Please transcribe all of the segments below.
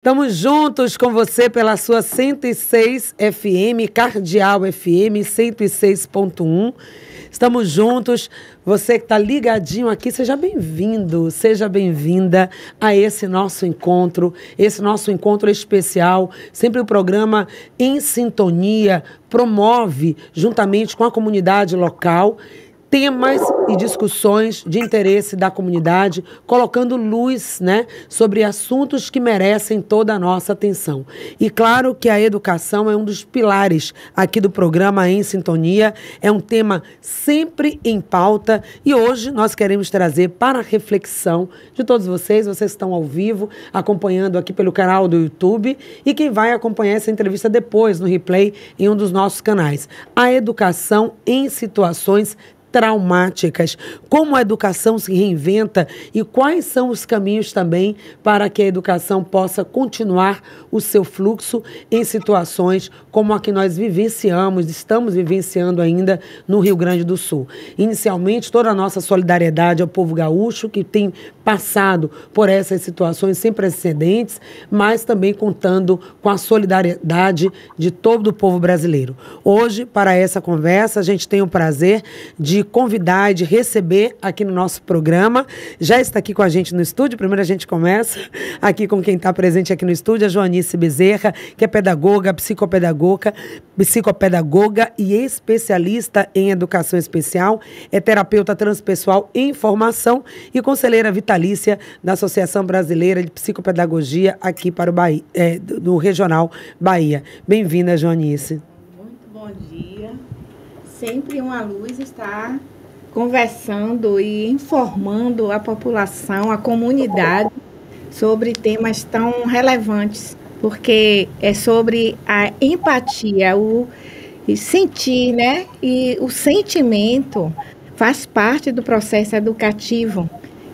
Estamos juntos com você pela sua 106 FM, Cardeal FM 106.1. Estamos juntos. Você que está ligadinho aqui, seja bem-vindo, seja bem-vinda a esse nosso encontro especial. Sempre o programa Em Sintonia promove, juntamente com a comunidade local, temas e discussões de interesse da comunidade, colocando luz, sobre assuntos que merecem toda a nossa atenção. E claro que a educação é um dos pilares aqui do programa Em Sintonia, é um tema sempre em pauta e hoje nós queremos trazer para a reflexão de todos vocês que estão ao vivo, acompanhando aqui pelo canal do YouTube e quem vai acompanhar essa entrevista depois no replay em um dos nossos canais. A educação em situações traumáticas, como a educação se reinventa e quais são os caminhos também para que a educação possa continuar o seu fluxo em situações como a que nós estamos vivenciando ainda no Rio Grande do Sul. Inicialmente, toda a nossa solidariedade ao povo gaúcho que tem passado por essas situações sem precedentes, mas também contando com a solidariedade de todo o povo brasileiro. Hoje, para essa conversa, a gente tem o prazer de convidar e de receber aqui no nosso programa. Já está aqui com a gente no estúdio. Primeiro a gente começa aqui com quem está presente aqui no estúdio, a Joanice Bezerra, que é pedagoga, psicopedagoga e especialista em educação especial, é terapeuta transpessoal em formação e conselheira vitalícia da Associação Brasileira de Psicopedagogia aqui para o Bahia, do Regional Bahia. Bem-vinda, Joanice. Muito bom dia. Sempre uma luz estar conversando e informando a população, a comunidade, sobre temas tão relevantes, porque é sobre a empatia, o sentir, E o sentimento faz parte do processo educativo.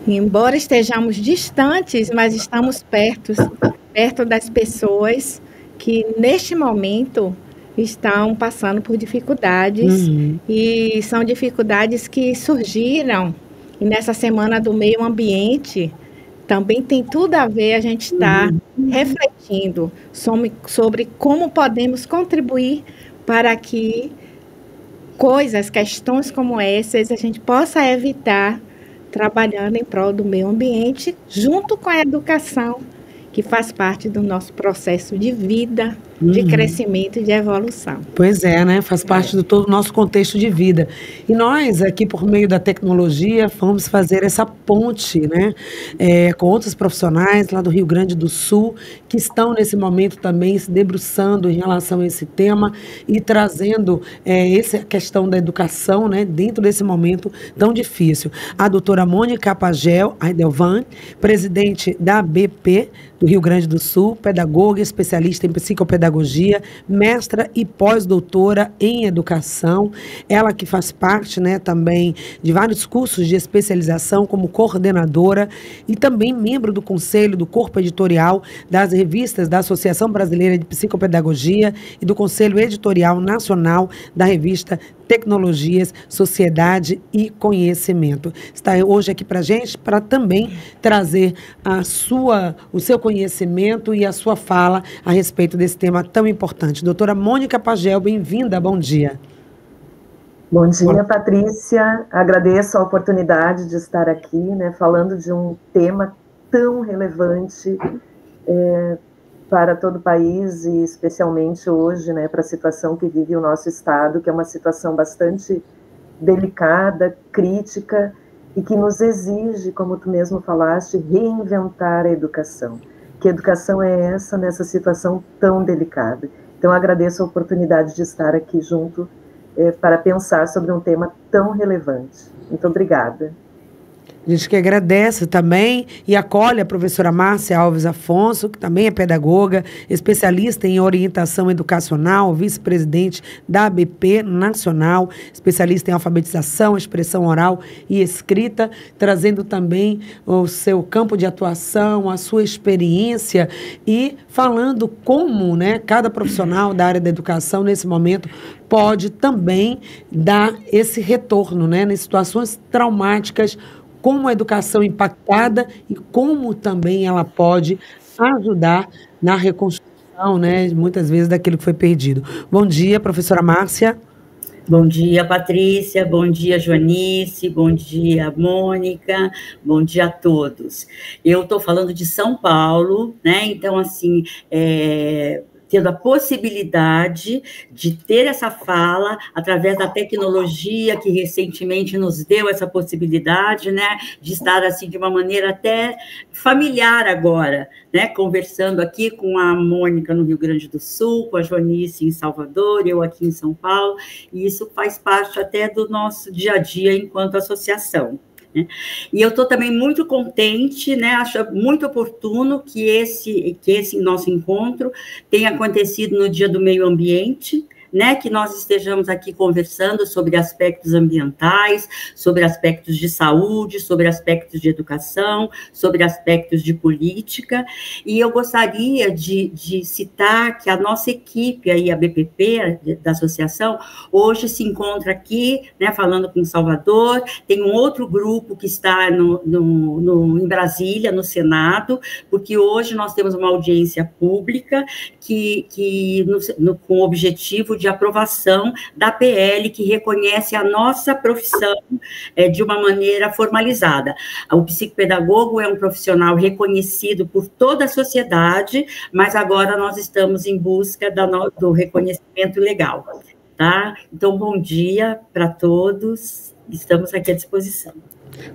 Embora estejamos distantes, mas estamos perto das pessoas que, neste momento, estão passando por dificuldades, e são dificuldades que surgiram. E nessa Semana do Meio Ambiente, também tem tudo a ver a gente estar refletindo sobre como podemos contribuir para que questões como essas, a gente possa evitar, trabalhando em prol do meio ambiente, junto com a educação, que faz parte do nosso processo de vida, de crescimento e de evolução. Pois é, Faz parte do todo o nosso contexto de vida. E nós, aqui, por meio da tecnologia, vamos fazer essa ponte, com outros profissionais lá do Rio Grande do Sul, que estão, nesse momento, também se debruçando em relação a esse tema e trazendo essa questão da educação, dentro desse momento tão difícil. A doutora Mônica Pagel Aidelvan, presidente da BP do Rio Grande do Sul, pedagoga, especialista em psicopedagogia, mestra e pós-doutora em educação. Ela que faz parte, também de vários cursos de especialização como coordenadora e também membro do conselho do corpo editorial das revistas da Associação Brasileira de Psicopedagogia e do Conselho Editorial Nacional da revista Tecnologias, Sociedade e Conhecimento. Está hoje aqui para a gente, para também trazer o seu conhecimento e a sua fala a respeito desse tema tão importante. Doutora Mônica Pagel, bem-vinda, bom dia. Bom dia, Patrícia. Agradeço a oportunidade de estar aqui, falando de um tema tão relevante para todo o país e especialmente hoje, para a situação que vive o nosso estado, que é uma situação bastante delicada, crítica e que nos exige, como tu mesmo falaste, reinventar a educação. Que educação é essa nessa situação tão delicada? Então, agradeço a oportunidade de estar aqui junto para pensar sobre um tema tão relevante. Muito obrigada. A gente que agradece também e acolhe a professora Márcia Alves Afonso, que também é pedagoga, especialista em orientação educacional, vice-presidente da ABP Nacional, especialista em alfabetização, expressão oral e escrita, trazendo também o seu campo de atuação, a sua experiência e falando como, cada profissional da área da educação, nesse momento, pode também dar esse retorno, nas situações traumáticas, como a educação impactada e como também ela pode ajudar na reconstrução, né, muitas vezes daquilo que foi perdido. Bom dia, professora Márcia. Bom dia, Patrícia, bom dia, Joanice, bom dia, Mônica, bom dia a todos. Eu estou falando de São Paulo, né, então, assim, tendo a possibilidade de ter essa fala através da tecnologia que recentemente nos deu essa possibilidade, né, de estar assim de uma maneira até familiar agora, né, conversando aqui com a Mônica no Rio Grande do Sul, com a Joanice em Salvador, eu aqui em São Paulo, e isso faz parte até do nosso dia a dia enquanto associação. E eu estou também muito contente, né, acho muito oportuno que esse nosso encontro tenha acontecido no Dia do Meio Ambiente, né, que nós estejamos aqui conversando sobre aspectos ambientais, sobre aspectos de saúde, sobre aspectos de educação, sobre aspectos de política, e eu gostaria de citar que a nossa equipe aí, a BPP, da associação, hoje se encontra aqui, né, falando com Salvador, tem um outro grupo que está em Brasília, no Senado, porque hoje nós temos uma audiência pública com o objetivo de aprovação da PL que reconhece a nossa profissão de uma maneira formalizada. O psicopedagogo é um profissional reconhecido por toda a sociedade, mas agora nós estamos em busca do reconhecimento legal, tá? Então, bom dia para todos, estamos aqui à disposição.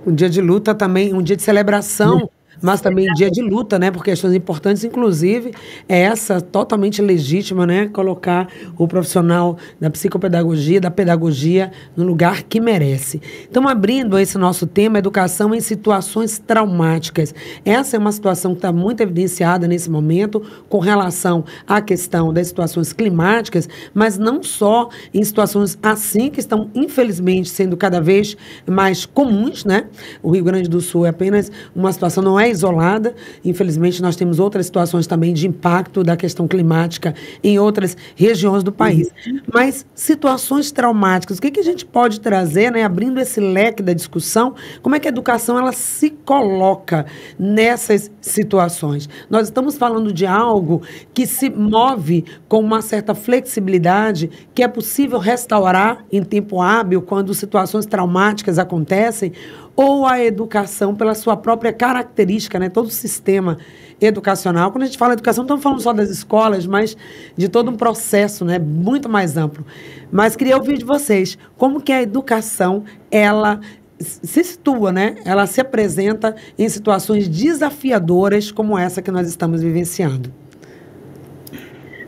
Um dia de luta também, um dia de celebração, mas também dia de luta, né, por questões importantes, inclusive essa totalmente legítima, né, colocar o profissional da psicopedagogia, da pedagogia no lugar que merece. Estamos abrindo esse nosso tema, educação em situações traumáticas. Essa é uma situação que está muito evidenciada nesse momento com relação à questão das situações climáticas, mas não só em situações assim que estão, infelizmente, sendo cada vez mais comuns, né? O Rio Grande do Sul é apenas uma situação, não é isolada. Infelizmente, nós temos outras situações também de impacto da questão climática em outras regiões do país. Mas situações traumáticas, o que a gente pode trazer, né, abrindo esse leque da discussão, como é que a educação ela se coloca nessas situações? Nós estamos falando de algo que se move com uma certa flexibilidade, que é possível restaurar em tempo hábil quando situações traumáticas acontecem, ou a educação, pela sua própria característica, né, todo o sistema educacional. Quando a gente fala educação, não estamos falando só das escolas, mas de todo um processo, né, muito mais amplo. Mas queria ouvir de vocês, como que a educação, ela se situa, né, ela se apresenta em situações desafiadoras como essa que nós estamos vivenciando.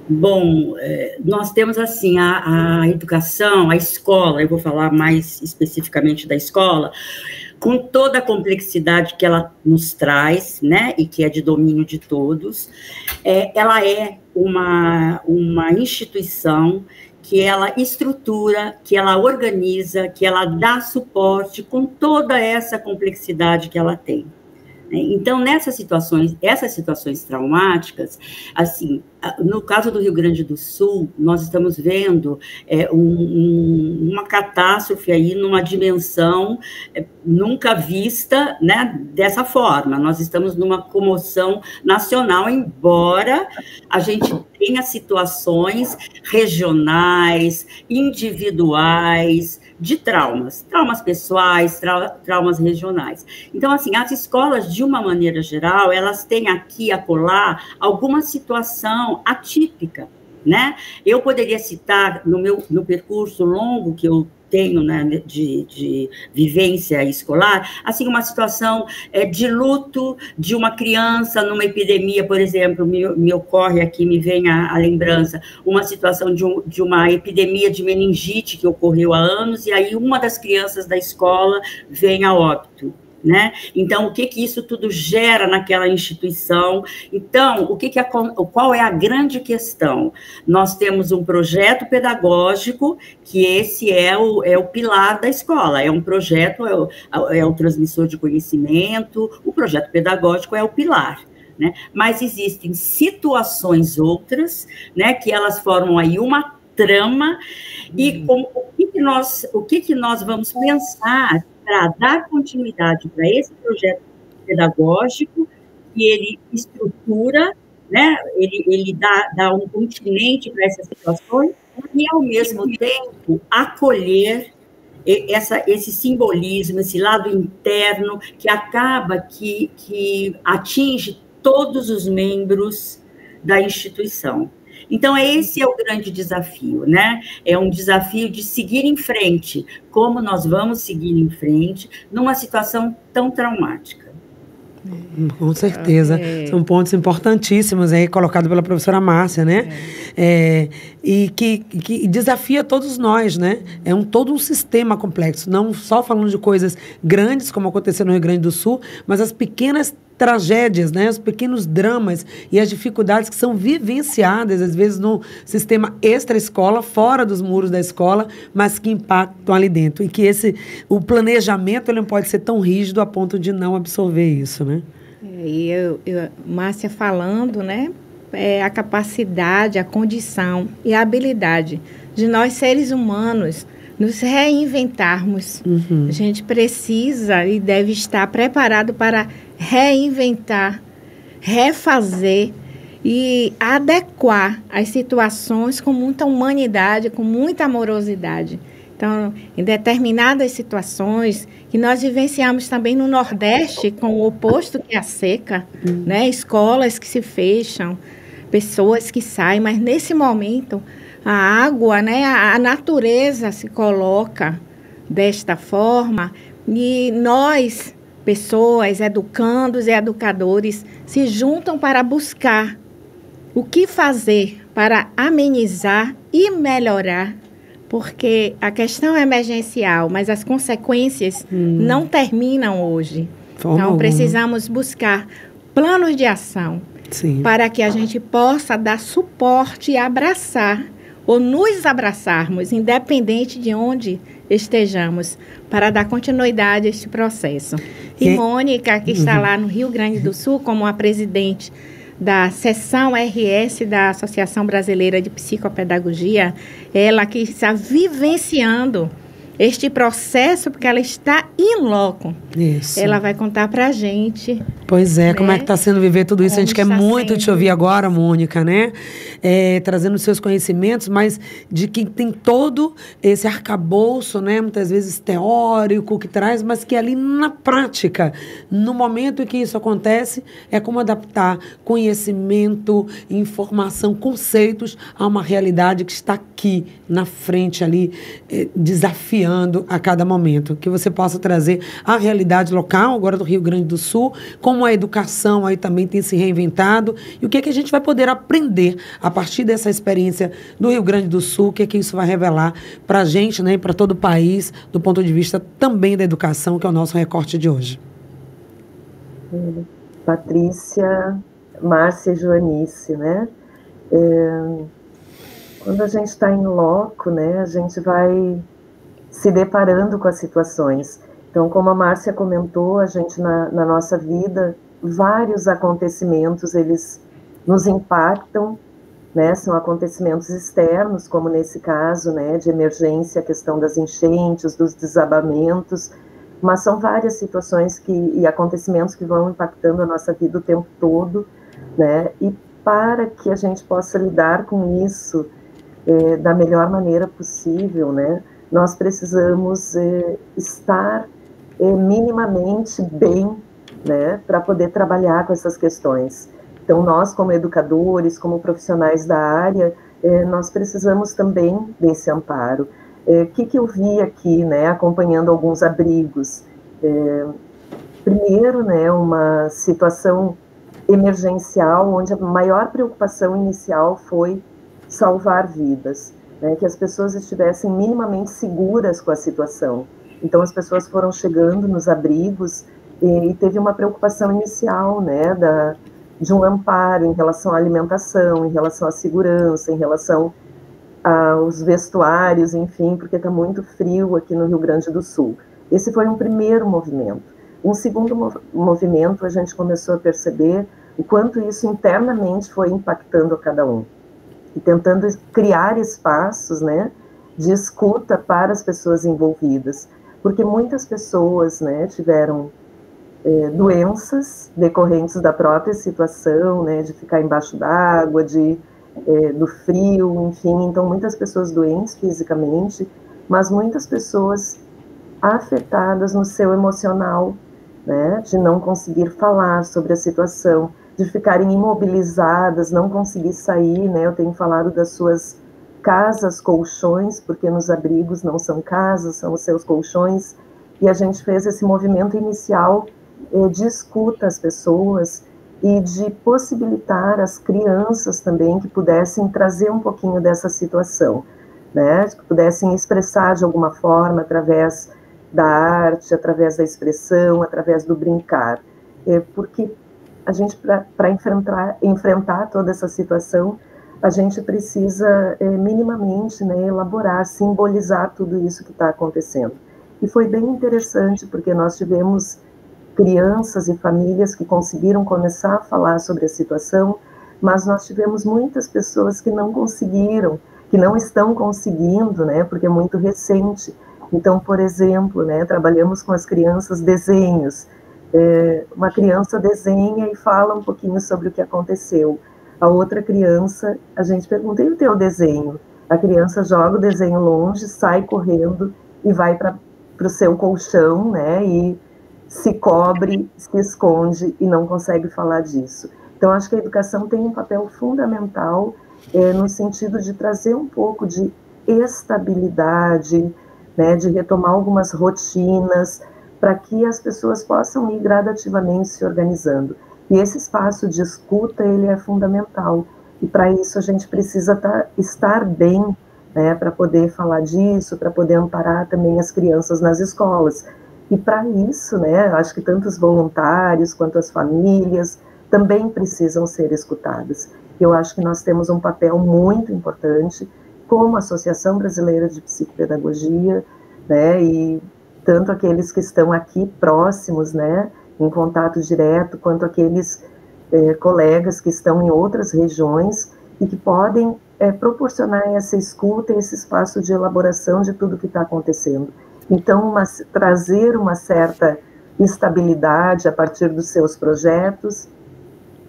Bom, nós temos, assim, a educação, a escola, eu vou falar mais especificamente da escola, com toda a complexidade que ela nos traz, né, e que é de domínio de todos, ela é uma instituição que ela estrutura, que ela organiza, que ela dá suporte com toda essa complexidade que ela tem. Então, essas situações traumáticas, assim, no caso do Rio Grande do Sul, nós estamos vendo uma catástrofe aí numa dimensão nunca vista, né, dessa forma. Nós estamos numa comoção nacional, embora a gente tenha situações regionais, individuais, de traumas pessoais, traumas regionais. Então, assim, as escolas, de uma maneira geral, elas têm aqui, acolá, alguma situação atípica, né? Eu poderia citar, no percurso longo que eu tenho, né, de vivência escolar, assim, uma situação de luto de uma criança numa epidemia, por exemplo, me ocorre aqui, me vem a lembrança, uma situação de uma epidemia de meningite que ocorreu há anos, e aí uma das crianças da escola vem a óbito. Né? Então, o que isso tudo gera naquela instituição? Então, qual é a grande questão? Nós temos um projeto pedagógico, que esse é o pilar da escola, é um projeto, é o transmissor de conhecimento, o projeto pedagógico é o pilar. Né? Mas existem situações outras, né, que elas formam aí uma trama, e o que nós vamos pensar para dar continuidade para esse projeto pedagógico que ele estrutura, né? Ele dá um continente para essas situações e, ao mesmo tempo, acolher esse simbolismo, esse lado interno que acaba que atinge todos os membros da instituição. Então, esse é o grande desafio, né? É um desafio de seguir em frente. Como nós vamos seguir em frente numa situação tão traumática? Com certeza. São pontos importantíssimos aí, colocados pela professora Márcia, né? E que desafia todos nós, né? É todo um sistema complexo, não só falando de coisas grandes, como aconteceu no Rio Grande do Sul, mas as pequenas tragédias, né? Os pequenos dramas e as dificuldades que são vivenciadas, às vezes, no sistema extra-escola, fora dos muros da escola, mas que impactam ali dentro. E que o planejamento ele não pode ser tão rígido a ponto de não absorver isso, né? Márcia falando, né? A capacidade, a condição e a habilidade de nós, seres humanos, nos reinventarmos. A gente precisa e deve estar preparado para reinventar, refazer e adequar as situações com muita humanidade, com muita amorosidade. Então, em determinadas situações que nós vivenciamos também no Nordeste, com o oposto que é a seca, né? Escolas que se fecham, pessoas que saem, mas nesse momento a água, né? A natureza se coloca desta forma e nós, pessoas, educandos e educadores, se juntam para buscar o que fazer para amenizar e melhorar, porque a questão é emergencial, mas as consequências não terminam hoje. Então, precisamos buscar planos de ação para que a gente possa dar suporte e abraçar, ou nos abraçarmos, independente de onde estejamos, para dar continuidade a este processo. E Mônica, que está lá no Rio Grande do Sul, como a presidente da seção RS da Associação Brasileira de Psicopedagogia, ela que está vivenciando este processo, porque ela está in loco. Isso. Ela vai contar para a gente. Pois é, né? Como é que está sendo viver tudo isso? Como a gente quer muito te ouvir agora, Mônica, né? Trazendo os seus conhecimentos, mas de quem tem todo esse arcabouço, né? Muitas vezes teórico que traz, mas que ali na prática, no momento em que isso acontece, é como adaptar conhecimento, informação, conceitos a uma realidade que está aqui na frente ali, desafiando a cada momento. Que você possa trazer a realidade local, agora do Rio Grande do Sul, como a educação aí também tem se reinventado, e o que é que a gente vai poder aprender a partir dessa experiência do Rio Grande do Sul, o que é que isso vai revelar para a gente, né, e para todo o país, do ponto de vista também da educação, que é o nosso recorte de hoje. Patrícia, Márcia e Joanice, né? Quando a gente está em loco, né, a gente vai se deparando com as situações. Então, como a Márcia comentou, a gente na nossa vida, vários acontecimentos, eles nos impactam, né? São acontecimentos externos, como nesse caso, né, de emergência, a questão das enchentes, dos desabamentos, mas são várias situações e acontecimentos que vão impactando a nossa vida o tempo todo, né? E para que a gente possa lidar com isso da melhor maneira possível, né, nós precisamos estar minimamente bem, né, para poder trabalhar com essas questões. Então, nós, como educadores, como profissionais da área, nós precisamos também desse amparo. O que eu vi aqui, né, acompanhando alguns abrigos? Primeiro, né, uma situação emergencial, onde a maior preocupação inicial foi salvar vidas, né, que as pessoas estivessem minimamente seguras com a situação. Então, as pessoas foram chegando nos abrigos e teve uma preocupação inicial, né, de um amparo em relação à alimentação, em relação à segurança, em relação aos vestuários, enfim, porque está muito frio aqui no Rio Grande do Sul. Esse foi um primeiro movimento. Um segundo movimento, a gente começou a perceber o quanto isso internamente foi impactando a cada um. E tentando criar espaços, né, de escuta para as pessoas envolvidas. Porque muitas pessoas, né, tiveram doenças decorrentes da própria situação, né, de ficar embaixo d'água, do frio, enfim. Então, muitas pessoas doentes fisicamente, mas muitas pessoas afetadas no seu emocional, né, de não conseguir falar sobre a situação, de ficarem imobilizadas, não conseguir sair, né. Eu tenho falado das suas casas, colchões, porque nos abrigos não são casas, são os seus colchões, e a gente fez esse movimento inicial de escuta às pessoas e de possibilitar às crianças também que pudessem trazer um pouquinho dessa situação, né, que pudessem expressar de alguma forma através da arte, através da expressão, através do brincar, porque a gente, para enfrentar toda essa situação, a gente precisa minimamente, né, elaborar, simbolizar tudo isso que está acontecendo. E foi bem interessante, porque nós tivemos crianças e famílias que conseguiram começar a falar sobre a situação, mas nós tivemos muitas pessoas que não conseguiram, que não estão conseguindo, né, porque é muito recente. Então, por exemplo, né, trabalhamos com as crianças desenhos. Uma criança desenha e fala um pouquinho sobre o que aconteceu. A outra criança, a gente pergunta, e o teu desenho? A criança joga o desenho longe, sai correndo e vai para o seu colchão, né, e se cobre, se esconde e não consegue falar disso. Então, acho que a educação tem um papel fundamental no sentido de trazer um pouco de estabilidade, né, de retomar algumas rotinas, para que as pessoas possam ir gradativamente se organizando. E esse espaço de escuta, ele é fundamental. E para isso a gente precisa estar bem, né, para poder falar disso, para poder amparar também as crianças nas escolas. E para isso, né, acho que tanto os voluntários quanto as famílias também precisam ser escutadas. Eu acho que nós temos um papel muito importante como Associação Brasileira de Psicopedagogia, né, e tanto aqueles que estão aqui próximos, né, em contato direto, quanto aqueles colegas que estão em outras regiões e que podem proporcionar essa escuta e esse espaço de elaboração de tudo que está acontecendo. Então, trazer uma certa estabilidade a partir dos seus projetos,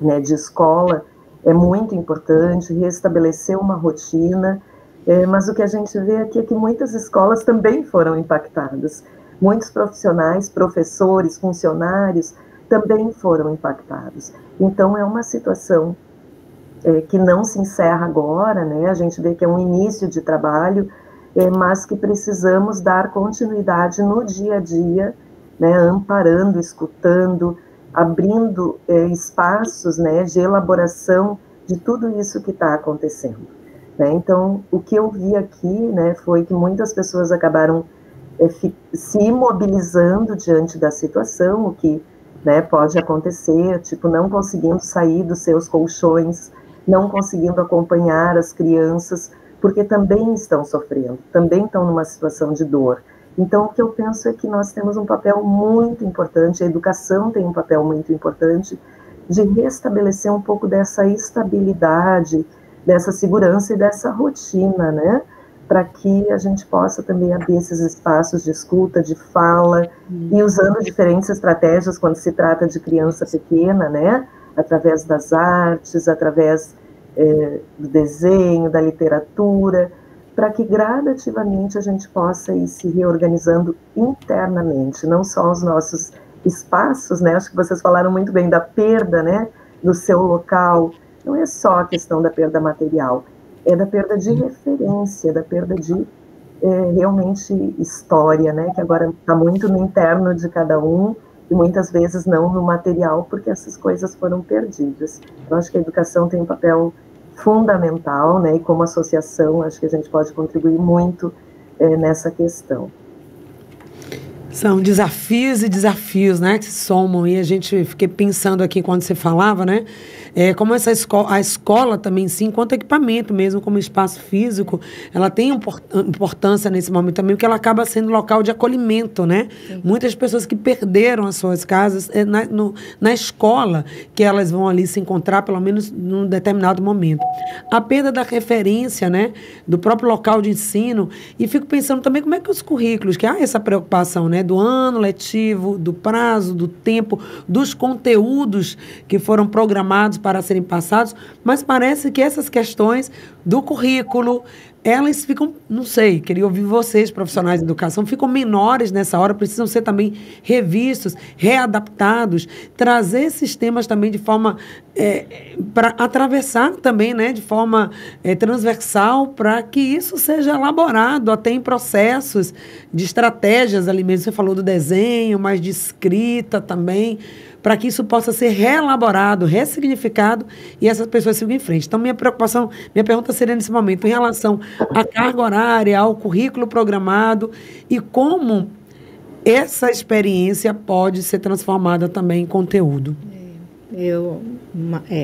né, de escola é muito importante, restabelecer uma rotina, mas o que a gente vê aqui é que muitas escolas também foram impactadas. Muitos profissionais, professores, funcionários também foram impactados. Então, é uma situação que não se encerra agora, né? A gente vê que é um início de trabalho, mas que precisamos dar continuidade no dia a dia, né, amparando, escutando, abrindo espaços, né, de elaboração de tudo isso que está acontecendo. Né? Então, o que eu vi aqui, né, foi que muitas pessoas acabaram se imobilizando diante da situação, o que, né, pode acontecer, tipo, não conseguindo sair dos seus colchões, não conseguindo acompanhar as crianças, porque também estão sofrendo, também estão numa situação de dor. Então, o que eu penso é que nós temos um papel muito importante, a educação tem um papel muito importante, de restabelecer um pouco dessa estabilidade, dessa segurança e dessa rotina, né? Para que a gente possa também abrir esses espaços de escuta, de fala, e usando diferentes estratégias quando se trata de criança pequena, né? Através das artes, através do desenho, da literatura, para que gradativamente a gente possa ir se reorganizando internamente, não só os nossos espaços, né? Acho que vocês falaram muito bem da perda, né? Do seu local. Não é só a questão da perda material, é da perda de referência, da perda de realmente história, né? Que agora está muito no interno de cada um e muitas vezes não no material, porque essas coisas foram perdidas. Eu acho que a educação tem um papel fundamental, né? E como associação, acho que a gente pode contribuir muito nessa questão. São desafios e desafios, né, que se somam. E a gente fiquei pensando aqui quando você falava, né, como a escola também, sim, enquanto equipamento mesmo, como espaço físico, ela tem importância nesse momento também, porque ela acaba sendo local de acolhimento, né? Sim. Muitas pessoas que perderam as suas casas, na escola que elas vão ali se encontrar, pelo menos num determinado momento. A perda da referência, né, do próprio local de ensino, e fico pensando também como é que os currículos, que há essa preocupação, né, do ano letivo, do prazo, do tempo, dos conteúdos que foram programados para serem passados, mas parece que essas questões do currículo, elas ficam, não sei, queria ouvir vocês, profissionais de educação, ficam menores nessa hora, precisam ser também revistos, readaptados, trazer esses temas também de forma, para atravessar também, né, de forma transversal, para que isso seja elaborado até em processos de estratégias ali mesmo. Você falou do desenho, mas de escrita também, para que isso possa ser reelaborado, ressignificado e essas pessoas sigam em frente. Então, minha pergunta seria nesse momento, em relação à carga horária, ao currículo programado e como essa experiência pode ser transformada também em conteúdo.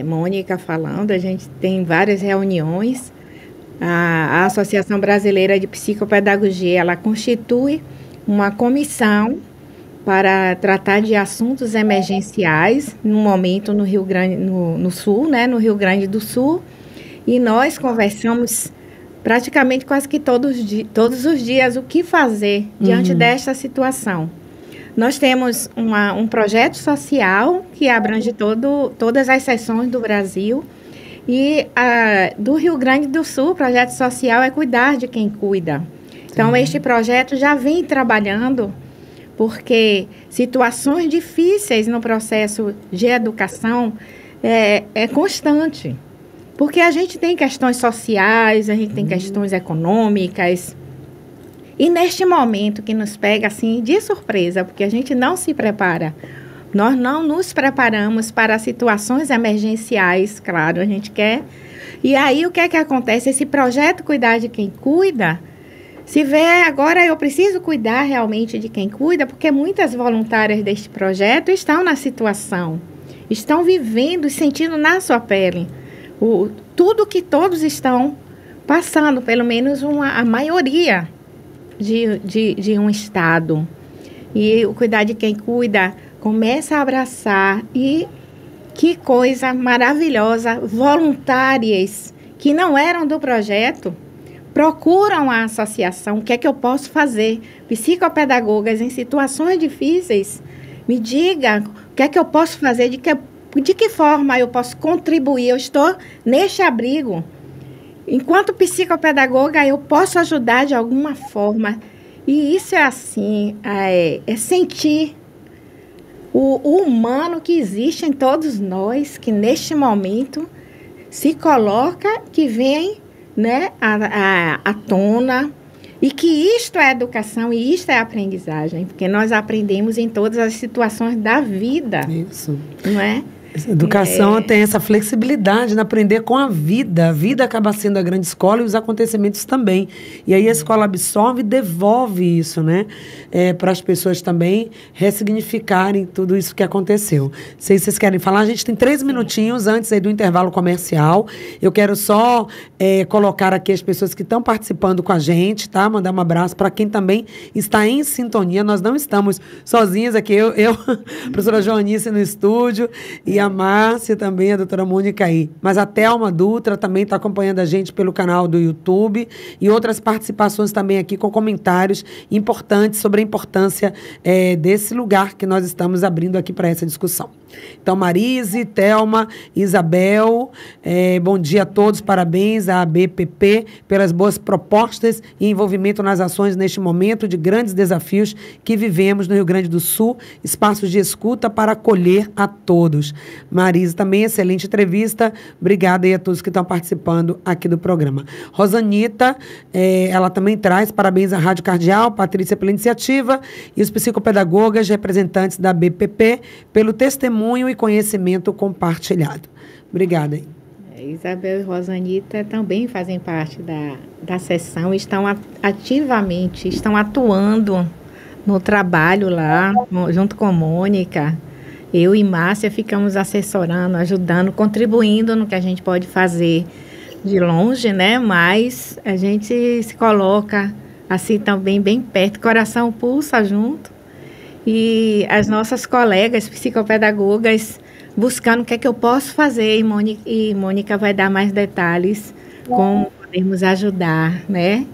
Mônica falando, a gente tem várias reuniões. A Associação Brasileira de Psicopedagogia, ela constitui uma comissão para tratar de assuntos emergenciais, no momento no Rio Grande, no Sul, né, no Rio Grande do Sul, e nós conversamos praticamente quase que todos os dias o que fazer diante desta situação. Nós temos um projeto social que abrange todas as seções do Brasil, e do Rio Grande do Sul, o projeto social é cuidar de quem cuida. Então, este projeto já vem trabalhando, porque situações difíceis no processo de educação é constante. Porque a gente tem questões sociais, a gente tem questões econômicas. E neste momento que nos pega assim de surpresa, porque a gente não se prepara, nós não nos preparamos para situações emergenciais, claro, a gente quer. E aí o que é que acontece? Esse projeto Cuidar de Quem Cuida, se vê agora eu preciso cuidar realmente de quem cuida, porque muitas voluntárias deste projeto estão na situação, estão vivendo e sentindo na sua pele tudo que todos estão passando, pelo menos a maioria de um estado. E o Cuidar de Quem Cuida começa a abraçar, e que coisa maravilhosa, voluntárias que não eram do projeto, procuram a associação. O que é que eu posso fazer? Psicopedagogas em situações difíceis, me diga o que é que eu posso fazer, de que forma eu posso contribuir. Eu estou neste abrigo. Enquanto psicopedagoga, eu posso ajudar de alguma forma. E isso é assim, é sentir o humano que existe em todos nós, que neste momento se coloca, que vem, né, à tona, e que isto é educação e isto é aprendizagem, porque nós aprendemos em todas as situações da vida. Isso. Não é? Essa educação tem essa flexibilidade de aprender com a vida. A vida acaba sendo a grande escola e os acontecimentos também. E aí a escola absorve e devolve isso, né? Para as pessoas também ressignificarem tudo isso que aconteceu. Se vocês querem falar, a gente tem 3 minutinhos antes aí do intervalo comercial. Eu quero só colocar aqui as pessoas que estão participando com a gente, tá? Mandar um abraço para quem também está em sintonia. Nós não estamos sozinhos aqui. Eu a professora Joanice no estúdio, e a Márcia também, a doutora Mônica aí. Mas a Thelma Dutra também está acompanhando a gente pelo canal do YouTube, e outras participações também aqui com comentários importantes sobre a importância desse lugar que nós estamos abrindo aqui para essa discussão. Então, Marise, Thelma, Isabel, bom dia a todos, parabéns à ABPP pelas boas propostas e envolvimento nas ações neste momento de grandes desafios que vivemos no Rio Grande do Sul, espaços de escuta para acolher a todos. Marise também, excelente entrevista, obrigada aí a todos que estão participando aqui do programa. Rosanita, ela também traz parabéns à Rádio Cardeal, Patrícia pela iniciativa, e os psicopedagogas representantes da ABPP pelo testemunho e conhecimento compartilhado. Obrigada. Isabel e Rosanita também fazem parte da sessão, estão ativamente, estão atuando no trabalho lá, junto com Mônica. Eu e Márcia ficamos assessorando, ajudando, contribuindo no que a gente pode fazer de longe, né? Mas a gente se coloca assim também bem perto, coração pulsa junto. E as nossas colegas psicopedagogas buscando o que é que eu posso fazer, e Mônica vai dar mais detalhes como podemos ajudar, né?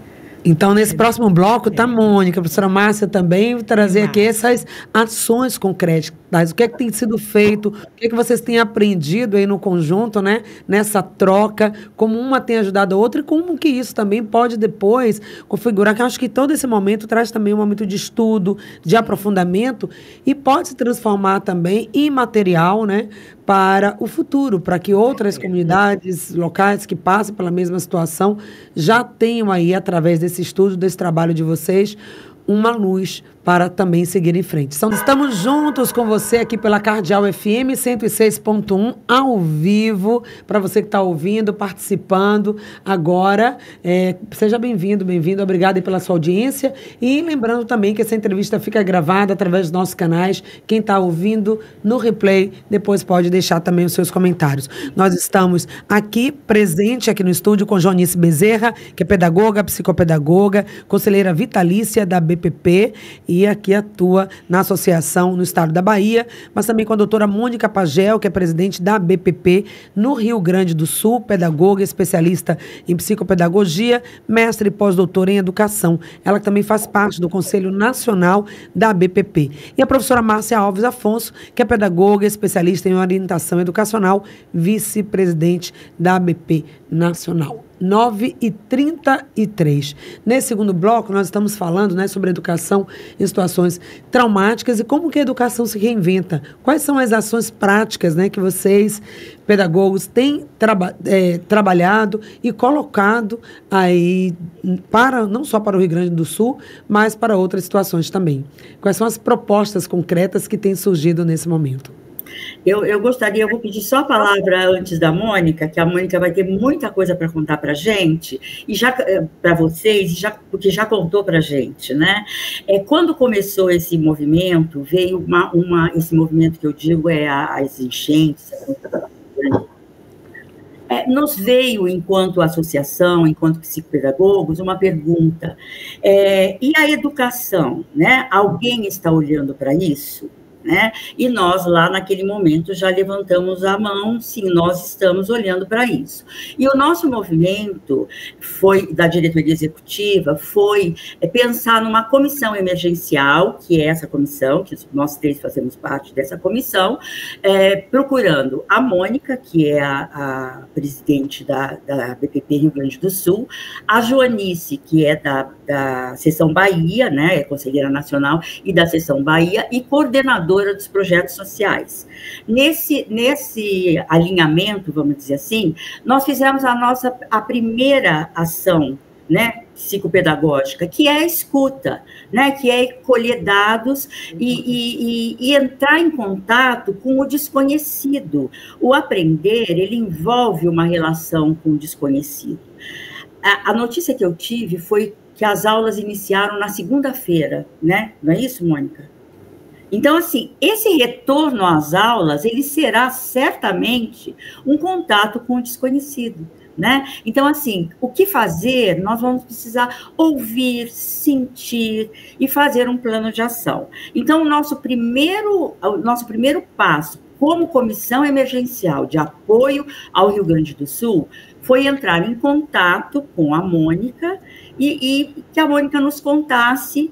Então, nesse próximo bloco, tá a Mônica, a professora Márcia também, vai trazer aqui essas ações concretas. O que é que tem sido feito, o que é que vocês têm aprendido aí no conjunto, né? Nessa troca, como uma tem ajudado a outra e como que isso também pode depois configurar, que eu acho que todo esse momento traz também um momento de estudo, de aprofundamento e pode se transformar também em material, né? Para o futuro, para que outras comunidades locais que passem pela mesma situação já tenham aí, através desse estudo, desse trabalho de vocês, uma luz para também seguir em frente. Então, estamos juntos com você aqui pela Cardeal FM 106.1, ao vivo, para você que está ouvindo, participando agora. Seja bem-vindo, bem-vindo. Obrigada aí pela sua audiência. E lembrando também que essa entrevista fica gravada através dos nossos canais. Quem está ouvindo no replay, depois pode deixar também os seus comentários. Nós estamos aqui, presente aqui no estúdio com Joanice Bezerra, que é pedagoga, psicopedagoga, conselheira vitalícia da BPP e aqui atua na associação no estado da Bahia, mas também com a doutora Mônica Pagel, que é presidente da BPP no Rio Grande do Sul, pedagoga, especialista em psicopedagogia, mestre e pós-doutora em educação. Ela também faz parte do Conselho Nacional da BPP. E a professora Márcia Alves Afonso, que é pedagoga, especialista em orientação educacional, vice-presidente da ABP Nacional. 9h33. Nesse segundo bloco, nós estamos falando, né, sobre educação em situações traumáticas e como que a educação se reinventa. Quais são as ações práticas, né, que vocês, pedagogos, têm trabalhado e colocado aí, não só para o Rio Grande do Sul, mas para outras situações também. Quais são as propostas concretas que têm surgido nesse momento? Eu gostaria, eu vou pedir só a palavra antes da Mônica, que a Mônica vai ter muita coisa para contar para a gente, e já para vocês, porque já contou para a gente, né? Quando começou esse movimento, veio esse movimento que eu digo as enchentes, nos veio, enquanto associação, enquanto psicopedagogos, uma pergunta. E a educação, né? Alguém está olhando para isso? Né? E nós, lá naquele momento, já levantamos a mão, sim, nós estamos olhando para isso. E o nosso movimento da diretoria executiva foi pensar numa comissão emergencial, que é essa comissão, que nós três fazemos parte dessa comissão, procurando a Mônica, que é a presidente da BPP Rio Grande do Sul, a Joanice, que é da Seção Bahia, né, é conselheira nacional e da Seção Bahia, e coordenadora dos projetos sociais. Nesse alinhamento, vamos dizer assim, nós fizemos a primeira ação, né, psicopedagógica, que é a escuta, né, que é colher dados e entrar em contato com o desconhecido. O aprender, ele envolve uma relação com o desconhecido. A notícia que eu tive foi que as aulas iniciaram na segunda-feira, né? Não é isso, Mônica? Então, assim, esse retorno às aulas, ele será certamente um contato com o desconhecido, né? Então, assim, o que fazer? Nós vamos precisar ouvir, sentir e fazer um plano de ação. Então, o nosso primeiro passo, como comissão emergencial de apoio ao Rio Grande do Sul, foi entrar em contato com a Mônica e que a Mônica nos contasse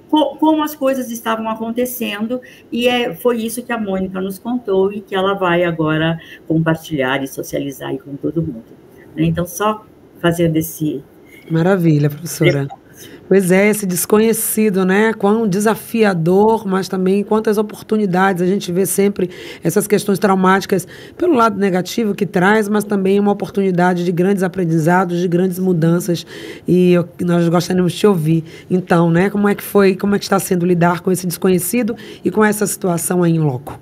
como as coisas estavam acontecendo, e foi isso que a Mônica nos contou e que ela vai agora compartilhar e socializar aí com todo mundo. Então, só fazendo esse... Maravilha, professora. Pois é, esse desconhecido, né? Quão desafiador, mas também quantas oportunidades a gente vê sempre essas questões traumáticas pelo lado negativo que traz, mas também uma oportunidade de grandes aprendizados, de grandes mudanças. E nós gostaríamos de te ouvir. Então, né? Como é que está sendo lidar com esse desconhecido e com essa situação aí em loco?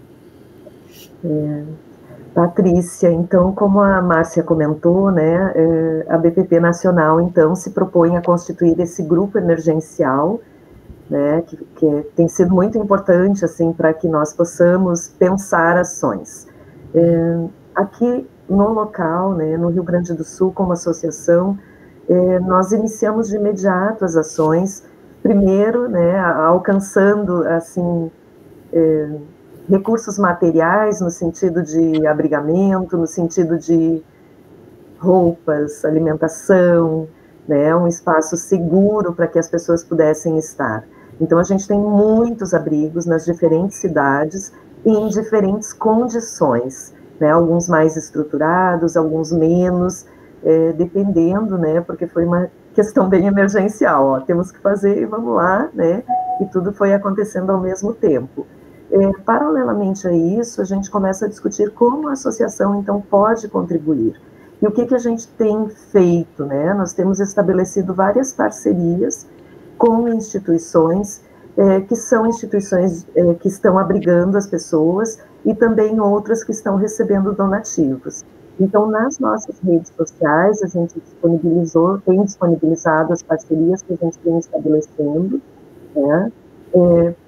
Patrícia, então, como a Márcia comentou, né, a BPP Nacional, então, se propõe a constituir esse grupo emergencial, né, que tem sido muito importante, assim, para que nós possamos pensar ações. Aqui no local, né, no Rio Grande do Sul, como associação, nós iniciamos de imediato as ações, primeiro, né, alcançando, assim, recursos materiais, no sentido de abrigamento, no sentido de roupas, alimentação, né, um espaço seguro para que as pessoas pudessem estar. Então, a gente tem muitos abrigos nas diferentes cidades e em diferentes condições, né, alguns mais estruturados, alguns menos, dependendo, né, porque foi uma questão bem emergencial, ó, temos que fazer e vamos lá, né, e tudo foi acontecendo ao mesmo tempo. Paralelamente a isso, a gente começa a discutir como a associação, então, pode contribuir. E o que a gente tem feito, né? Nós temos estabelecido várias parcerias com instituições, que são instituições que estão abrigando as pessoas e também outras que estão recebendo donativos. Então, nas nossas redes sociais, a gente tem disponibilizado as parcerias que a gente tem estabelecendo, né?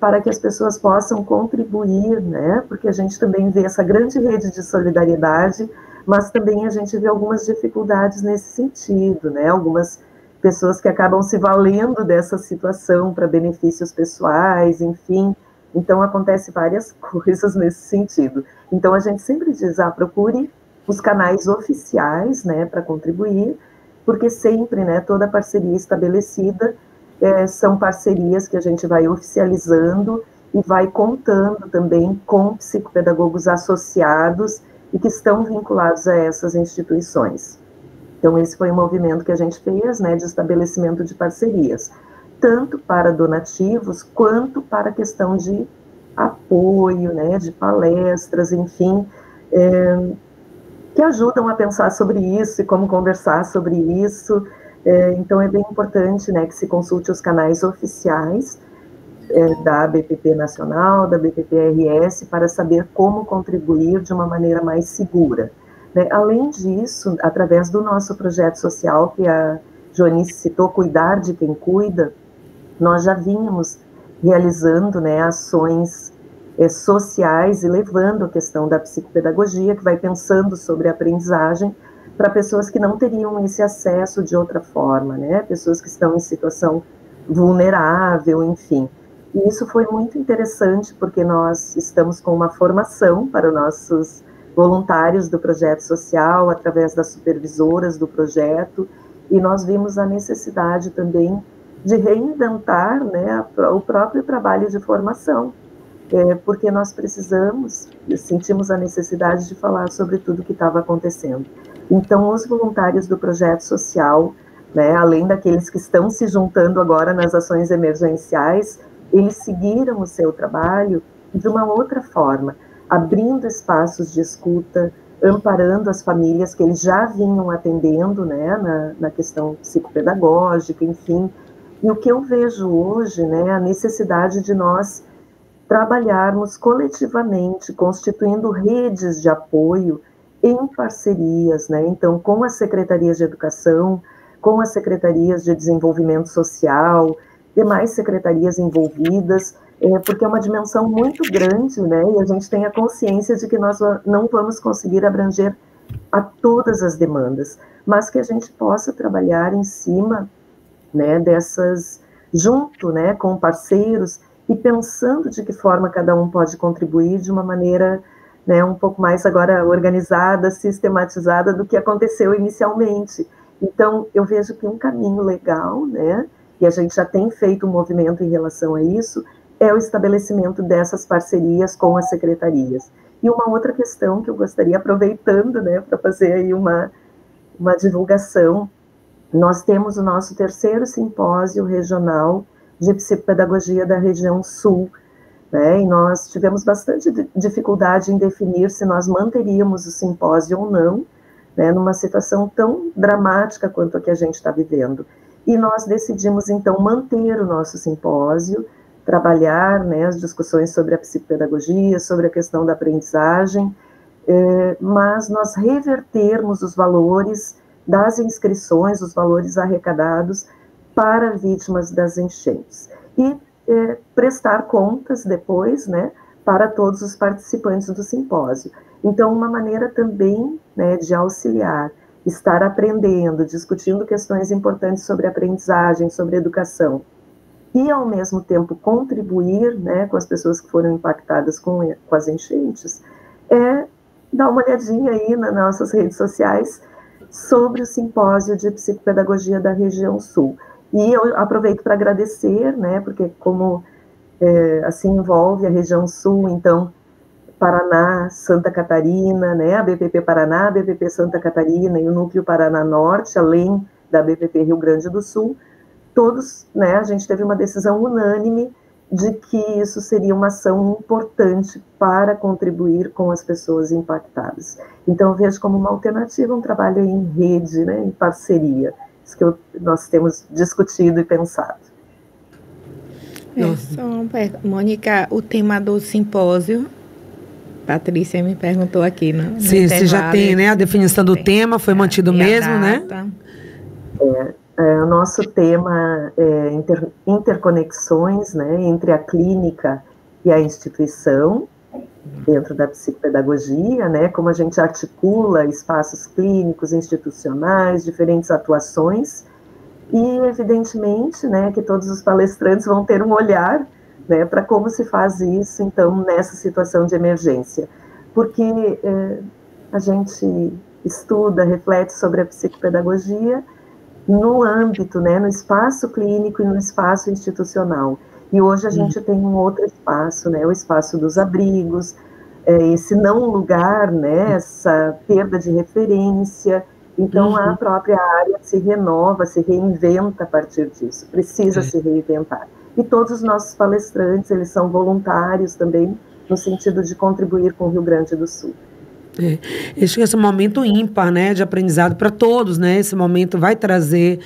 Para que as pessoas possam contribuir, né? Porque a gente também vê essa grande rede de solidariedade, mas também a gente vê algumas dificuldades nesse sentido, né? Algumas pessoas que acabam se valendo dessa situação para benefícios pessoais, enfim. Então, acontece várias coisas nesse sentido. Então, a gente sempre diz, procure os canais oficiais, né, para contribuir, porque sempre, né, toda parceria estabelecida são parcerias que a gente vai oficializando e vai contando também com psicopedagogos associados e que estão vinculados a essas instituições. Então, esse foi um movimento que a gente fez, né, de estabelecimento de parcerias, tanto para donativos, quanto para a questão de apoio, né, de palestras, enfim, que ajudam a pensar sobre isso e como conversar sobre isso. Então, é bem importante, né, que se consulte os canais oficiais da BPP Nacional, da BPP-RS, para saber como contribuir de uma maneira mais segura. Né? Além disso, através do nosso projeto social, que a Joanice citou, Cuidar de Quem Cuida, nós já vínhamos realizando, né, ações sociais e levando a questão da psicopedagogia, que vai pensando sobre a aprendizagem para pessoas que não teriam esse acesso de outra forma, né? Pessoas que estão em situação vulnerável, enfim. E isso foi muito interessante, porque nós estamos com uma formação para os nossos voluntários do projeto social, através das supervisoras do projeto, e nós vimos a necessidade também de reinventar, né, o próprio trabalho de formação, porque nós sentimos a necessidade de falar sobre tudo que estava acontecendo. Então, os voluntários do projeto social, né, além daqueles que estão se juntando agora nas ações emergenciais, eles seguiram o seu trabalho de uma outra forma, abrindo espaços de escuta, amparando as famílias que eles já vinham atendendo, né, na questão psicopedagógica, enfim. E o que eu vejo hoje, né, a necessidade de nós trabalharmos coletivamente, constituindo redes de apoio em parcerias, né? Então, com as secretarias de educação, com as secretarias de desenvolvimento social, demais secretarias envolvidas, porque é uma dimensão muito grande, né? E a gente tem a consciência de que nós não vamos conseguir abranger a todas as demandas, mas que a gente possa trabalhar em cima, né, dessas, junto, né, com parceiros, e pensando de que forma cada um pode contribuir de uma maneira, né, um pouco mais agora organizada, sistematizada do que aconteceu inicialmente. Então, eu vejo que um caminho legal, né, e a gente já tem feito um movimento em relação a isso, é o estabelecimento dessas parcerias com as secretarias. E uma outra questão que eu gostaria, aproveitando, né, para fazer aí uma divulgação, nós temos o nosso 3º simpósio regional de psicopedagogia da região sul, né, e nós tivemos bastante dificuldade em definir se nós manteríamos o simpósio ou não, né, numa situação tão dramática quanto a que a gente está vivendo. E nós decidimos, então, manter o nosso simpósio, trabalhar, né, as discussões sobre a psicopedagogia, sobre a questão da aprendizagem, mas nós revertermos os valores das inscrições, os valores arrecadados para vítimas das enchentes. E prestar contas depois, né, para todos os participantes do simpósio. Então, uma maneira também, né, de auxiliar, estar aprendendo, discutindo questões importantes sobre aprendizagem, sobre educação, e, ao mesmo tempo, contribuir, né, com as pessoas que foram impactadas com as enchentes, dar uma olhadinha aí nas nossas redes sociais sobre o simpósio de psicopedagogia da região sul. E eu aproveito para agradecer, né, porque como assim envolve a região sul, então Paraná, Santa Catarina, né, a BPP Paraná, a BPP Santa Catarina e o Núcleo Paraná Norte, além da BPP Rio Grande do Sul, todos, né, a gente teve uma decisão unânime de que isso seria uma ação importante para contribuir com as pessoas impactadas. Então, eu vejo como uma alternativa um trabalho em rede, né, em parceria, isso que nós temos discutido e pensado. Mônica, o tema do simpósio, Patrícia me perguntou aqui, né? Sim, você já tem, né, a definição do tema, foi mantido mesmo, né? O nosso tema é interconexões, né, entre a clínica e a instituição, dentro da psicopedagogia, né, como a gente articula espaços clínicos, institucionais, diferentes atuações, e evidentemente, né, que todos os palestrantes vão ter um olhar, né, para como se faz isso, então, nessa situação de emergência, porque a gente estuda, reflete sobre a psicopedagogia no âmbito, né, no espaço clínico e no espaço institucional. E hoje a gente tem um outro espaço, né, o espaço dos abrigos, esse não lugar, né, essa perda de referência. Então, a própria área se renova, se reinventa a partir disso, precisa se reinventar. E todos os nossos palestrantes, eles são voluntários também, no sentido de contribuir com o Rio Grande do Sul. Esse momento ímpar, né, de aprendizado para todos, né? Esse momento vai trazer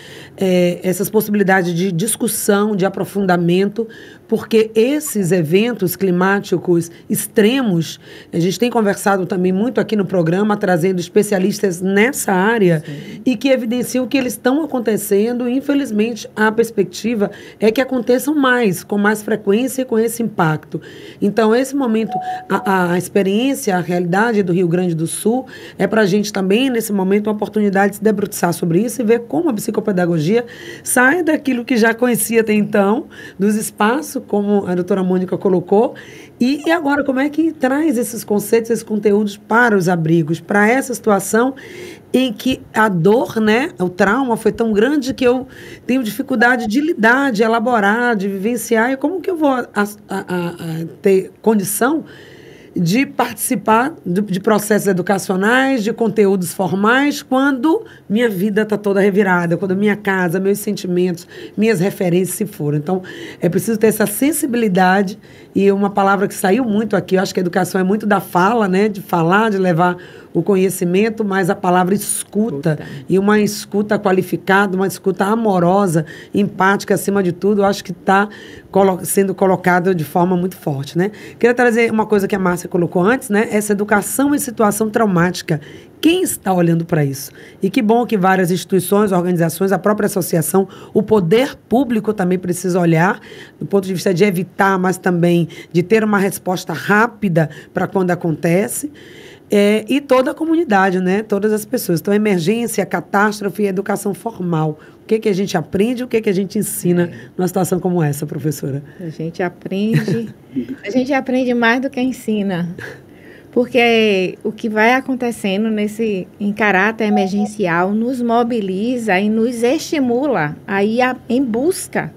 essas possibilidades de discussão, de aprofundamento, porque esses eventos climáticos extremos, a gente tem conversado também muito aqui no programa, trazendo especialistas nessa área, e que evidenciam que eles estão acontecendo, e infelizmente a perspectiva é que aconteçam mais, com mais frequência e com esse impacto. Então, esse momento, a experiência, a realidade do Rio Grande do Sul, é para a gente também, nesse momento, uma oportunidade de se debruçar sobre isso e ver como a psicopedagogia sai daquilo que já conhecia até então, dos espaços, como a doutora Mônica colocou, e agora como é que traz esses conceitos, esses conteúdos para os abrigos, para essa situação em que a dor, né, o trauma foi tão grande que eu tenho dificuldade de lidar, de elaborar, de vivenciar, e como que eu vou ter condição de participar de processos educacionais, de conteúdos formais, quando minha vida está toda revirada, quando minha casa, meus sentimentos, minhas referências se foram. Então, é preciso ter essa sensibilidade, e uma palavra que saiu muito aqui, eu acho que a educação é muito da fala, né, de falar, de levar o conhecimento, mas a palavra escuta, e uma escuta qualificada, uma escuta amorosa, empática, acima de tudo, eu acho que está sendo colocada de forma muito forte, né? Queria trazer uma coisa que a Márcia colocou antes, né? Essa educação em situação traumática. Quem está olhando para isso? E que bom que várias instituições, organizações, a própria associação, o poder público também precisa olhar, do ponto de vista de evitar, mas também de ter uma resposta rápida para quando acontece. E toda a comunidade, né? Todas as pessoas. Então, emergência, catástrofe e educação formal. O que a gente aprende, o que a gente ensina numa situação como essa, professora? A gente aprende mais do que ensina. Porque o que vai acontecendo em caráter emergencial nos mobiliza e nos estimula a ir em busca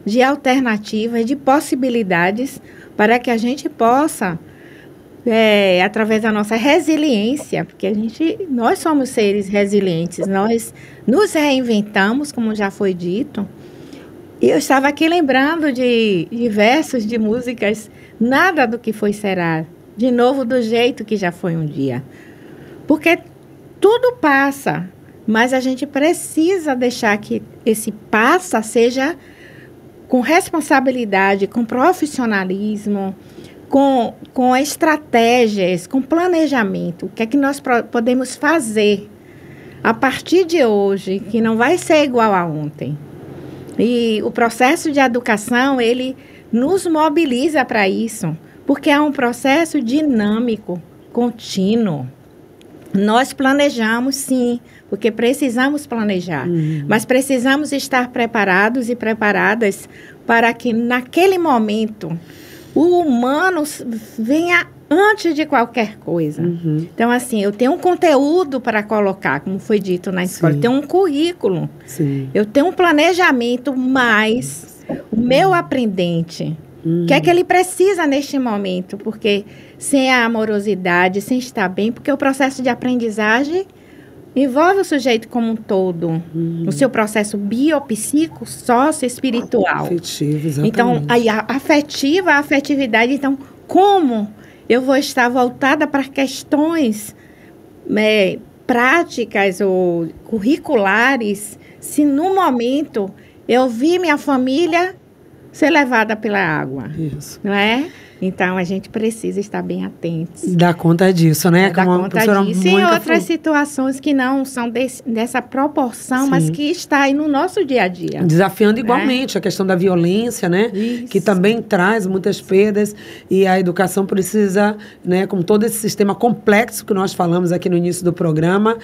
de alternativas, de possibilidades para que a gente possa, através da nossa resiliência, porque nós somos seres resilientes, nós nos reinventamos, como já foi dito. E eu estava aqui lembrando de versos de músicas, nada do que foi será, de novo do jeito que já foi um dia. Porque tudo passa, mas a gente precisa deixar que esse passa seja com responsabilidade, com profissionalismo, com estratégias, com planejamento. O que é que nós podemos fazer a partir de hoje, que não vai ser igual a ontem. E o processo de educação, ele nos mobiliza para isso, porque é um processo dinâmico, contínuo. Nós planejamos, sim, porque precisamos planejar, mas precisamos estar preparados e preparadas para que, naquele momento, o humano venha antes de qualquer coisa. Então, assim, eu tenho um conteúdo para colocar, como foi dito na escola. Sim. Eu tenho um currículo. Sim. Eu tenho um planejamento, mas o meu aprendente, o que é que ele precisa neste momento? Porque sem a amorosidade, sem estar bem, porque o processo de aprendizagem envolve o sujeito como um todo, no seu processo biopsíquico, socioespiritual. Afetivo, exatamente. Então, aí a afetividade, então, como eu vou estar voltada para questões práticas ou curriculares, se no momento eu vi minha família ser levada pela água, Isso. não é? Então, a gente precisa estar bem atentos. E dar conta disso, né? Dar Como a conta professora disso. E Mônica outras falou. situações que não são dessa proporção, Sim. mas que está aí no nosso dia a dia. Desafiando igualmente a questão da violência, né? Isso. Que também traz muitas perdas e a educação precisa, né, com todo esse sistema complexo que nós falamos aqui no início do programa,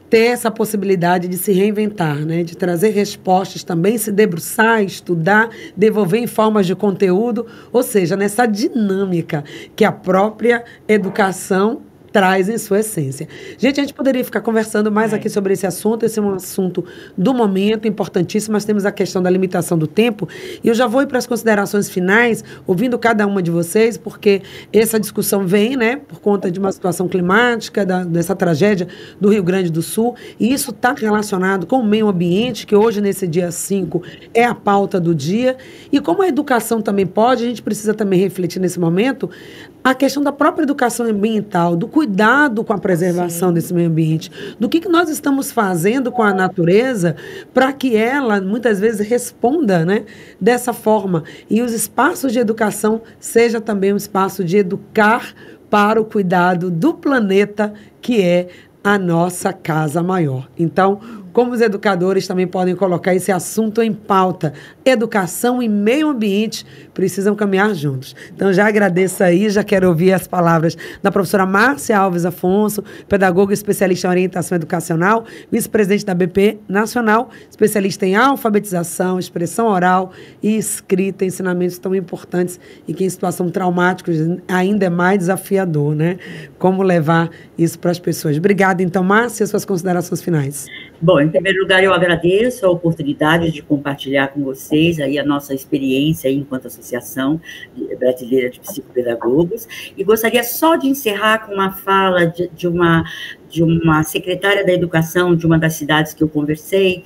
ter essa possibilidade de se reinventar, né? De trazer respostas também, se debruçar, estudar, devolver em formas de conteúdo, ou seja, nessa dinâmica que a própria educação traz em sua essência. Gente, a gente poderia ficar conversando mais aqui sobre esse assunto. Esse é um assunto do momento, importantíssimo. Nós temos a questão da limitação do tempo. E eu já vou ir para as considerações finais, ouvindo cada uma de vocês, porque essa discussão vem, né, por conta de uma situação climática, dessa tragédia do Rio Grande do Sul. E isso está relacionado com o meio ambiente, que hoje, nesse dia 5, é a pauta do dia. E como a educação também pode, a gente precisa também refletir nesse momento a questão da própria educação ambiental, do cuidado com a preservação desse meio ambiente, do que nós estamos fazendo com a natureza para que ela, muitas vezes, responda, né, dessa forma. E os espaços de educação seja também um espaço de educar para o cuidado do planeta, que é a nossa casa maior. Então, como os educadores também podem colocar esse assunto em pauta, educação e meio ambiente precisam caminhar juntos. Então, já agradeço aí, já quero ouvir as palavras da professora Márcia Alves Afonso, pedagoga especialista em orientação educacional, vice-presidente da BP Nacional, especialista em alfabetização, expressão oral e escrita, ensinamentos tão importantes e que em situação traumática ainda é mais desafiador, né? Como levar isso para as pessoas. Obrigada, então, Márcia, suas considerações finais. Bom, em primeiro lugar, eu agradeço a oportunidade de compartilhar com vocês aí a nossa experiência aí enquanto Associação Brasileira de Psicopedagogos, e gostaria só de encerrar com uma fala de uma secretária da Educação de uma das cidades que eu conversei,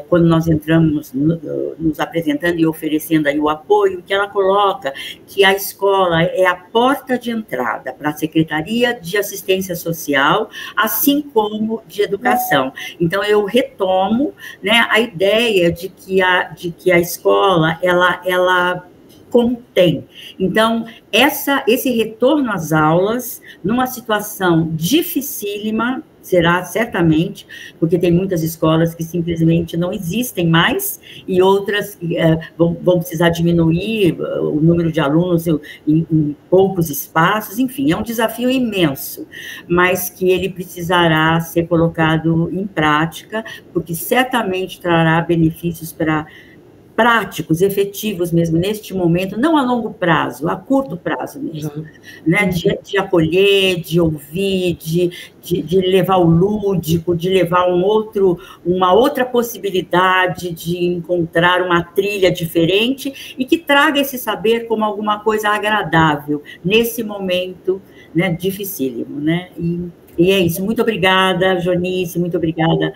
quando nós entramos nos apresentando e oferecendo aí o apoio, que ela coloca que a escola é a porta de entrada para a Secretaria de Assistência Social, assim como de Educação. Então, eu retomo, né, a ideia de que a escola, ela contém. Então, esse retorno às aulas, numa situação dificílima, será certamente, porque tem muitas escolas que simplesmente não existem mais, e outras que vão precisar diminuir o número de alunos em poucos espaços, enfim, é um desafio imenso, mas que ele precisará ser colocado em prática, porque certamente trará benefícios práticos, efetivos mesmo, neste momento, não a longo prazo, a curto prazo mesmo, né, de acolher, de ouvir, de levar o lúdico, de levar uma outra possibilidade de encontrar uma trilha diferente e que traga esse saber como alguma coisa agradável nesse momento, né, dificílimo, né, e é isso. Muito obrigada, Jonice, muito obrigada,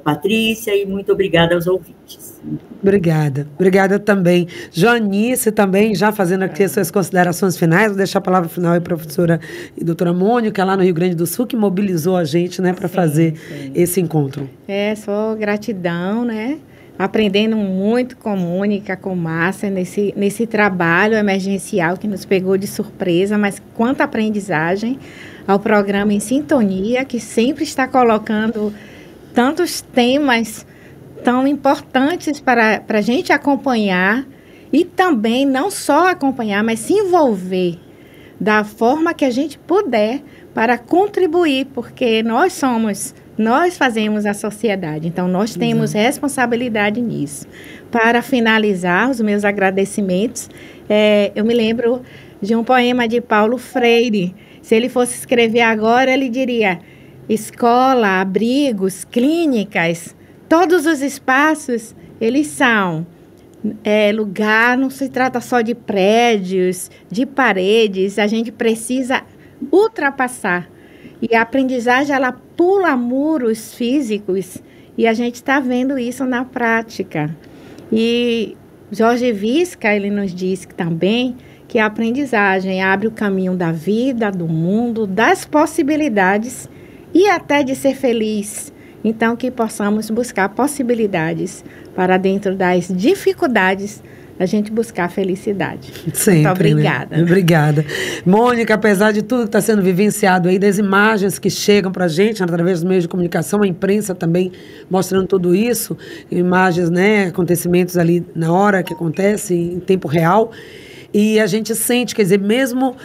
Patrícia, e muito obrigada aos ouvintes. Obrigada. Obrigada também. Jonice também, já fazendo aqui as suas considerações finais, vou deixar a palavra final aí para a professora e doutora Mônica, lá no Rio Grande do Sul, que mobilizou a gente, né, para fazer esse encontro. Só gratidão, né? Aprendendo muito com Mônica, com Márcia, nesse trabalho emergencial que nos pegou de surpresa, mas quanta aprendizagem ao programa Em Sintonia, que sempre está colocando tantos temas tão importantes para a gente acompanhar e também não só acompanhar, mas se envolver da forma que a gente puder para contribuir, porque nós fazemos a sociedade, então nós temos responsabilidade nisso. Para finalizar os meus agradecimentos, eu me lembro de um poema de Paulo Freire. Se ele fosse escrever agora, ele diria: escola, abrigos, clínicas, todos os espaços, eles são lugar, não se trata só de prédios, de paredes, a gente precisa ultrapassar. E a aprendizagem, ela pula muros físicos, e a gente está vendo isso na prática. E Jorge Visca, ele nos diz também que a aprendizagem abre o caminho da vida, do mundo, das possibilidades e até de ser feliz. Então, que possamos buscar possibilidades para dentro das dificuldades, a gente buscar felicidade. Sempre, muito obrigada. Né? Obrigada. Mônica, apesar de tudo que está sendo vivenciado aí, das imagens que chegam para a gente através dos meios de comunicação, a imprensa também mostrando tudo isso, imagens, né, acontecimentos ali na hora que acontece, em tempo real, e a gente sente, quer dizer, mesmo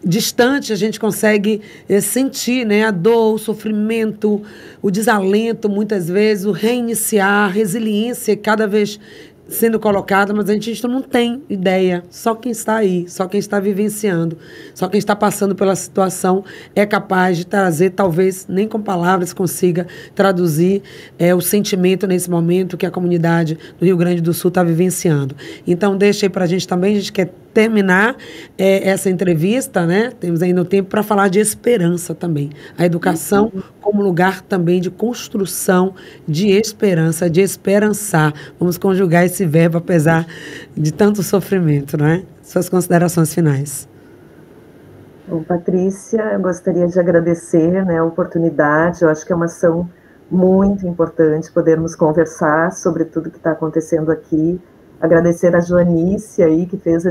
distante, a gente consegue sentir, né, a dor, o sofrimento, o desalento, muitas vezes, o reiniciar, a resiliência cada vez sendo colocada, mas a gente não tem ideia. Só quem está aí, só quem está vivenciando, só quem está passando pela situação é capaz de trazer, talvez nem com palavras consiga traduzir o sentimento nesse momento que a comunidade do Rio Grande do Sul está vivenciando. Então, deixa aí para a gente também, a gente quer terminar essa entrevista, né? Temos ainda um tempo para falar de esperança também. A educação como lugar também de construção, de esperança, de esperançar. Vamos conjugar esse verbo, apesar de tanto sofrimento, não é? Suas considerações finais. Bom, Patrícia, eu gostaria de agradecer, né, a oportunidade. Eu acho que é uma ação muito importante podermos conversar sobre tudo que está acontecendo aqui. Agradecer a Joanice aí, que fez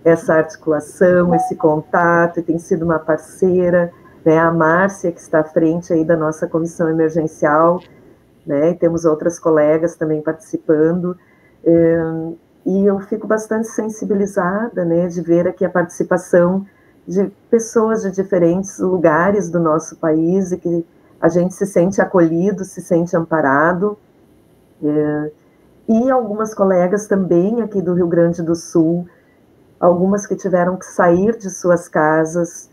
essa articulação, esse contato, e tem sido uma parceira, né? A Márcia, que está à frente aí da nossa comissão emergencial, né? E temos outras colegas também participando. E eu fico bastante sensibilizada, né, de ver aqui a participação de pessoas de diferentes lugares do nosso país, e que a gente se sente acolhido, se sente amparado. E algumas colegas também aqui do Rio Grande do Sul, algumas que tiveram que sair de suas casas,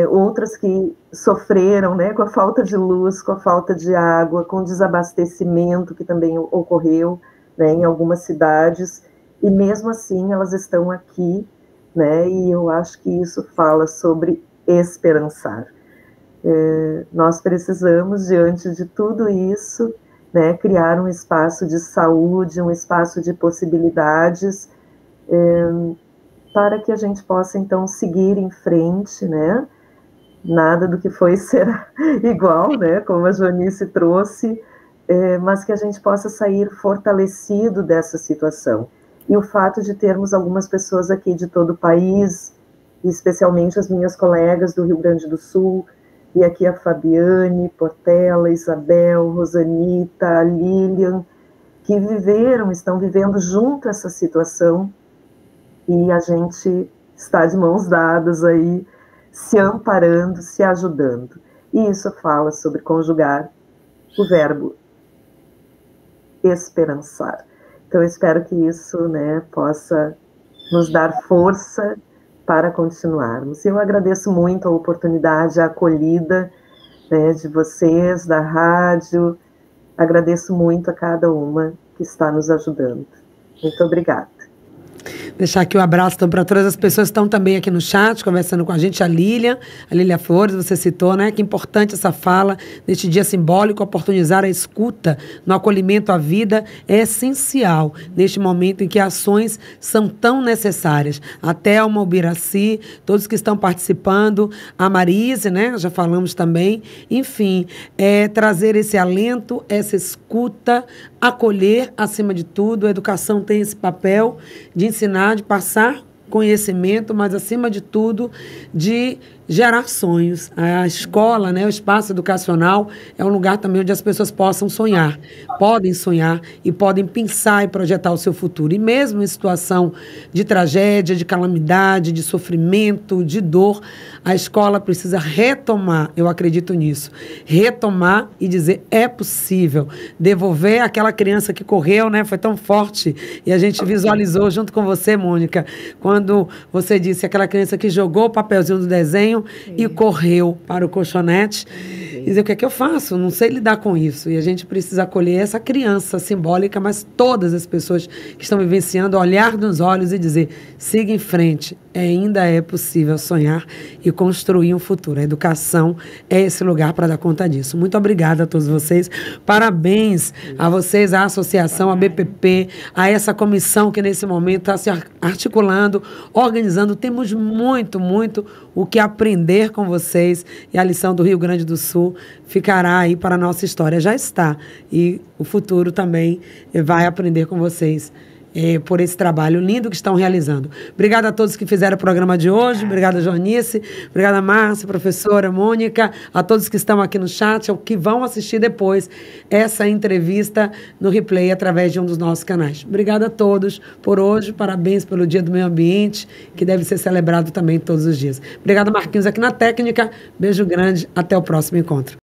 outras que sofreram, né, com a falta de luz, com a falta de água, com o desabastecimento que também ocorreu, né, em algumas cidades, e mesmo assim elas estão aqui, né, e eu acho que isso fala sobre esperançar. Nós precisamos, diante de tudo isso, né, criar um espaço de saúde, um espaço de possibilidades, para que a gente possa, então, seguir em frente, né? Nada do que foi será igual, né? Como a Joanice trouxe, mas que a gente possa sair fortalecido dessa situação. E o fato de termos algumas pessoas aqui de todo o país, especialmente as minhas colegas do Rio Grande do Sul, e aqui a Fabiane, Portela, Isabel, Rosanita, a Lilian, que estão vivendo junto essa situação, e a gente está de mãos dadas aí, se amparando, se ajudando. E isso fala sobre conjugar o verbo esperançar. Então, eu espero que isso, né, possa nos dar força para continuarmos. Eu agradeço muito a oportunidade, a acolhida, né, de vocês, da rádio. Agradeço muito a cada uma que está nos ajudando. Muito obrigada. Deixar aqui um abraço então, para todas as pessoas que estão também aqui no chat, conversando com a gente, a Lília Flores, você citou, né? Que importante essa fala neste dia simbólico, oportunizar a escuta no acolhimento à vida é essencial neste momento em que ações são tão necessárias. A Thelma, o Biraci, todos que estão participando, a Marise, né? Já falamos também. Enfim, trazer esse alento, essa escuta, acolher acima de tudo. A educação tem esse papel de ensinar, de passar conhecimento, mas, acima de tudo, de gerar sonhos. A escola, né, o espaço educacional é um lugar também onde as pessoas possam sonhar, podem sonhar e podem pensar e projetar o seu futuro. E mesmo em situação de tragédia, de calamidade, de sofrimento, de dor, a escola precisa retomar, eu acredito nisso, retomar e dizer, é possível, devolver aquela criança que correu, né, foi tão forte, e a gente visualizou junto com você, Mônica, quando você disse aquela criança que jogou o papelzinho do desenho e correu para o colchonete, e dizer, o que é que eu faço? Não sei lidar com isso, e a gente precisa acolher essa criança simbólica, mas todas as pessoas que estão vivenciando, olhar nos olhos e dizer, siga em frente, ainda é possível sonhar e construir um futuro. A educação é esse lugar para dar conta disso. Muito obrigada a todos vocês. Parabéns a vocês, à associação, à BPP, a essa comissão que nesse momento está se articulando, organizando. Temos muito, muito o que aprender com vocês, e a lição do Rio Grande do Sul ficará aí para a nossa história. Já está. E o futuro também vai aprender com vocês. Por esse trabalho lindo que estão realizando. Obrigada a todos que fizeram o programa de hoje. Obrigada, Joanice. Obrigada, Márcia, professora, Mônica, a todos que estão aqui no chat, ou que vão assistir depois essa entrevista no replay através de um dos nossos canais. Obrigada a todos por hoje. Parabéns pelo Dia do Meio Ambiente, que deve ser celebrado também todos os dias. Obrigada, Marquinhos, aqui na técnica. Beijo grande. Até o próximo encontro.